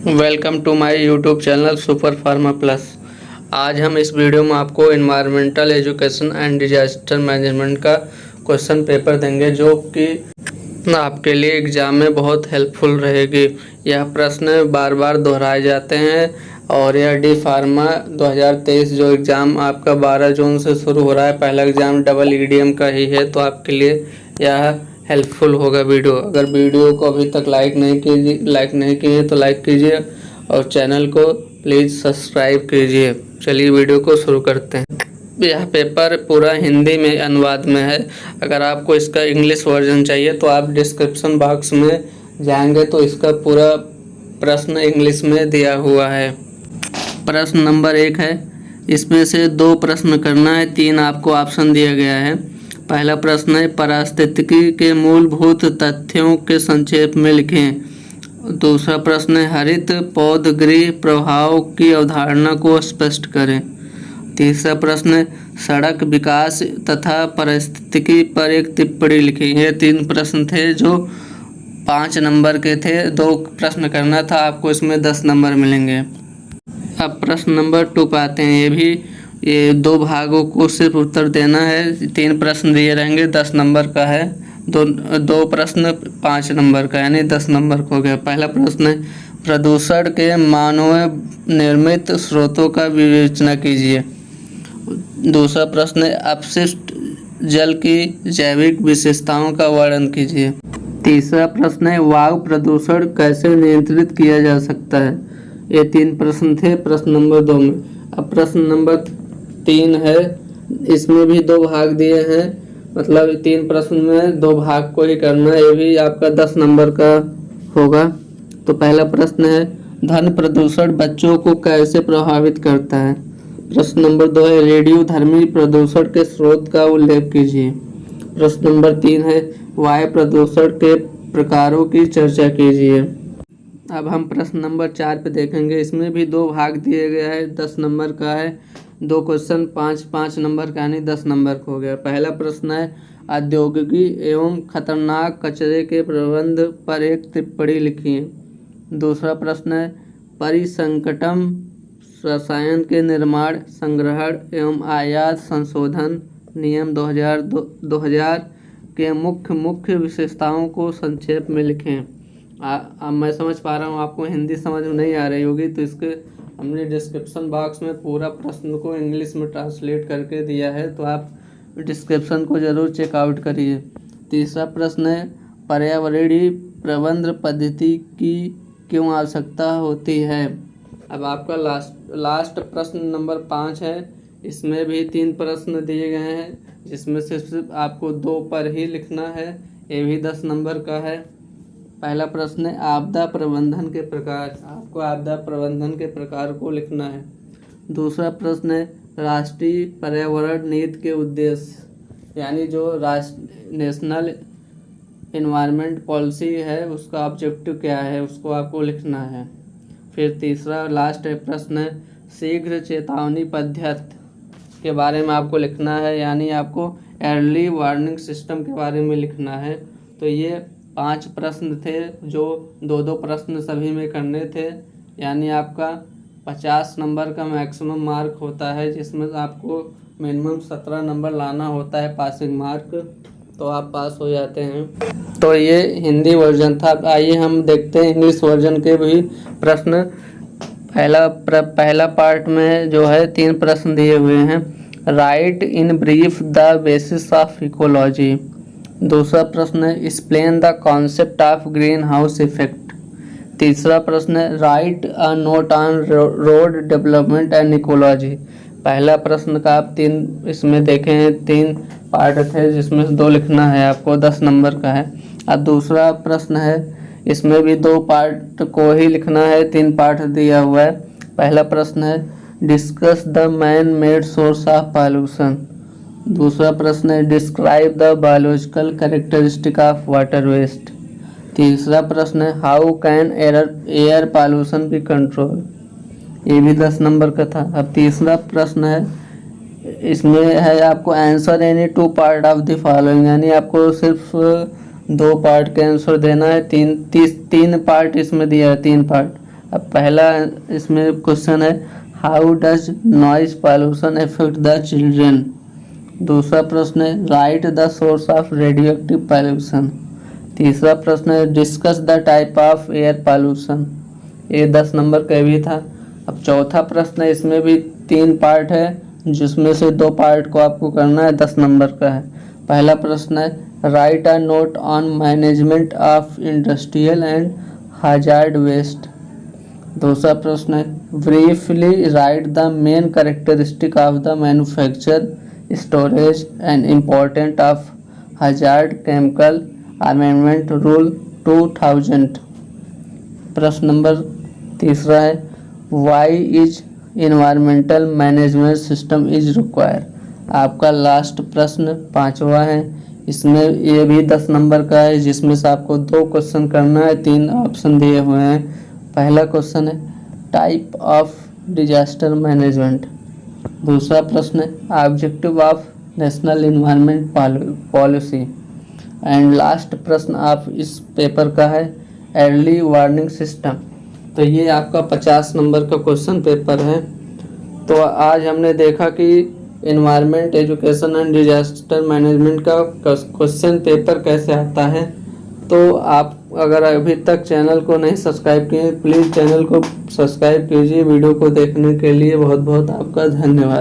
Welcome to my YouTube channel super pharma plus. आज हम इस वीडियो में आपको environmental education and disaster management का क्वेश्चन पेपर देंगे, जो कि आपके लिए एग्ज़ाम में बहुत हेल्पफुल रहेगी। यह प्रश्न बार बार दोहराए जाते हैं और यह डी फार्मा 2023 जो एग्ज़ाम आपका 12 जून से शुरू हो रहा है, पहला एग्ज़ाम डबल ईडीएम का ही है, तो आपके लिए यह हेल्पफुल होगा वीडियो। अगर वीडियो को अभी तक लाइक नहीं किए तो लाइक कीजिए और चैनल को प्लीज़ सब्सक्राइब कीजिए। चलिए वीडियो को शुरू करते हैं। यह पेपर पूरा हिंदी में अनुवाद में है। अगर आपको इसका इंग्लिश वर्जन चाहिए तो आप डिस्क्रिप्शन बॉक्स में जाएंगे तो इसका पूरा प्रश्न इंग्लिश में दिया हुआ है। प्रश्न नंबर 1 है, इसमें से 2 प्रश्न करना है, 3 आपको ऑप्शन दिया गया है। पहला प्रश्न है, पारिस्थितिकी के मूलभूत तथ्यों के संक्षेप में लिखें। दूसरा प्रश्न है, हरित पौधगृह प्रभाव की अवधारणा को स्पष्ट करें। तीसरा प्रश्न है, सड़क विकास तथा पारिस्थितिकी पर एक टिप्पणी लिखें। ये 3 प्रश्न थे जो 5 नंबर के थे। 2 प्रश्न करना था, आपको इसमें 10 नंबर मिलेंगे। अब प्रश्न नंबर 2 पे आते हैं। ये 2 भागों को सिर्फ उत्तर देना है। 3 प्रश्न दिए रहेंगे, 10 नंबर का है। दो प्रश्न 5 नंबर का, यानी 10 नंबर का हो गया। पहला प्रश्न है, प्रदूषण के मानव निर्मित स्रोतों का विवेचना कीजिए। दूसरा प्रश्न है, अपशिष्ट जल की जैविक विशेषताओं का वर्णन कीजिए। तीसरा प्रश्न है, वायु प्रदूषण कैसे नियंत्रित किया जा सकता है। ये 3 प्रश्न थे प्रश्न नंबर 2 में। अब प्रश्न नंबर 3 है, इसमें भी 2 भाग दिए हैं, मतलब 3 प्रश्न में 2 भाग को ही करना है। ये भी आपका 10 नंबर का होगा। तो पहला प्रश्न है, ध्वनि प्रदूषण बच्चों को कैसे प्रभावित करता है। प्रश्न नंबर 2 है, रेडियोधर्मी प्रदूषण के स्रोत का उल्लेख कीजिए। प्रश्न नंबर 3 है, वायु प्रदूषण के प्रकारों की चर्चा कीजिए। अब हम प्रश्न नंबर 4 पे देखेंगे। इसमें भी 2 भाग दिए गए हैं, 10 नंबर का है। 2 क्वेश्चन 5-5 नंबर का, यानी 10 नंबर का हो गया। पहला प्रश्न है, औद्योगिक एवं खतरनाक कचरे के प्रबंध पर एक टिप्पणी लिखिए। दूसरा प्रश्न है, परिसंकटम रसायन के निर्माण, संग्रहण एवं आयात संशोधन नियम 2000 के मुख्य विशेषताओं को संक्षेप में लिखें। अब मैं समझ पा रहा हूँ आपको हिंदी समझ में नहीं आ रही होगी, तो इसके हमने डिस्क्रिप्शन बॉक्स में पूरा प्रश्न को इंग्लिश में ट्रांसलेट करके दिया है, तो आप डिस्क्रिप्शन को ज़रूर चेकआउट करिए। तीसरा प्रश्न है, पर्यावरणीय प्रबंधन पद्धति की क्यों आवश्यकता होती है। अब आपका लास्ट प्रश्न नंबर 5 है। इसमें भी 3 प्रश्न दिए गए हैं, जिसमें से सिर्फ आपको 2 पर ही लिखना है। ये भी 10 नंबर का है। पहला प्रश्न है, आपदा प्रबंधन के प्रकार। आपको आपदा प्रबंधन के प्रकार को लिखना है। दूसरा प्रश्न है, राष्ट्रीय पर्यावरण नीति के उद्देश्य, यानी जो नेशनल एनवायरनमेंट पॉलिसी है उसका ऑब्जेक्टिव क्या है, उसको आपको लिखना है। फिर तीसरा लास्ट प्रश्न है, शीघ्र चेतावनी पद्धति के बारे में आपको लिखना है, यानी आपको अर्ली वार्निंग सिस्टम के बारे में लिखना है। तो ये 5 प्रश्न थे, जो 2-2 प्रश्न सभी में करने थे, यानी आपका 50 नंबर का मैक्सिमम मार्क होता है, जिसमें आपको मिनिमम 17 नंबर लाना होता है पासिंग मार्क, तो आप पास हो जाते हैं। तो ये हिंदी वर्जन था। अब आइए हम देखते हैं इंग्लिश वर्जन के भी प्रश्न। पहला पार्ट में जो है 3 प्रश्न दिए हुए हैं। Right in brief the basis of ecology. दूसरा प्रश्न है, explain the concept of green house effect. तीसरा प्रश्न है, write a note on road development and ecology. पहला प्रश्न का आप 3 इसमें देखे हैं, 3 पार्ट थे, जिसमें से 2 लिखना है आपको, 10 नंबर का है। अब दूसरा प्रश्न है, इसमें भी 2 पार्ट को ही लिखना है, 3 पार्ट दिया हुआ है। पहला प्रश्न है, discuss the man made source of pollution. दूसरा प्रश्न है, describe the biological characteristic of water waste. तीसरा प्रश्न है, how can air pollution be control. ये भी 10 नंबर का था। अब तीसरा प्रश्न है, इसमें है आपको answer any 2 part of the following, यानी आपको सिर्फ 2 पार्ट के आंसर देना है। 3 पार्ट इसमें दिया है, 3 पार्ट। अब पहला इसमें क्वेश्चन है, how does noise pollution affect the children. दूसरा प्रश्न है, right the source of radio active pollution. तीसरा प्रश्न है, discuss the type of air pollution. ये 10 नंबर का भी था। अब चौथा प्रश्न है, इसमें भी 3 पार्ट है, जिसमें से 2 पार्ट को आपको करना है, 10 नंबर का है। पहला प्रश्न है, write a note on management of industrial and hazard waste. दूसरा प्रश्न है, briefly write the main characteristic of the manufacture, storage and important of hazard chemical amendment rule 2000। प्रश्न नंबर तीसरा है, why is environmental management system is require. आपका last प्रश्न 5वां है, इसमें ये भी 10 नंबर का है, जिसमें से आपको 2 क्वेश्चन करना है, 3 ऑप्शन दिए हुए हैं। पहला क्वेश्चन है, टाइप ऑफ डिजास्टर मैनेजमेंट। दूसरा प्रश्न है, objective of national environment policy. And last प्रश्न आप इस पेपर का है, अर्ली वार्निंग सिस्टम। तो ये आपका 50 नंबर का क्वेश्चन पेपर है। तो आज हमने देखा कि environment education and disaster management का क्वेश्चन पेपर कैसे आता है। तो आप अगर अभी तक चैनल को नहीं सब्सक्राइब किए, प्लीज़ चैनल को सब्सक्राइब कीजिए। वीडियो को देखने के लिए बहुत बहुत आपका धन्यवाद।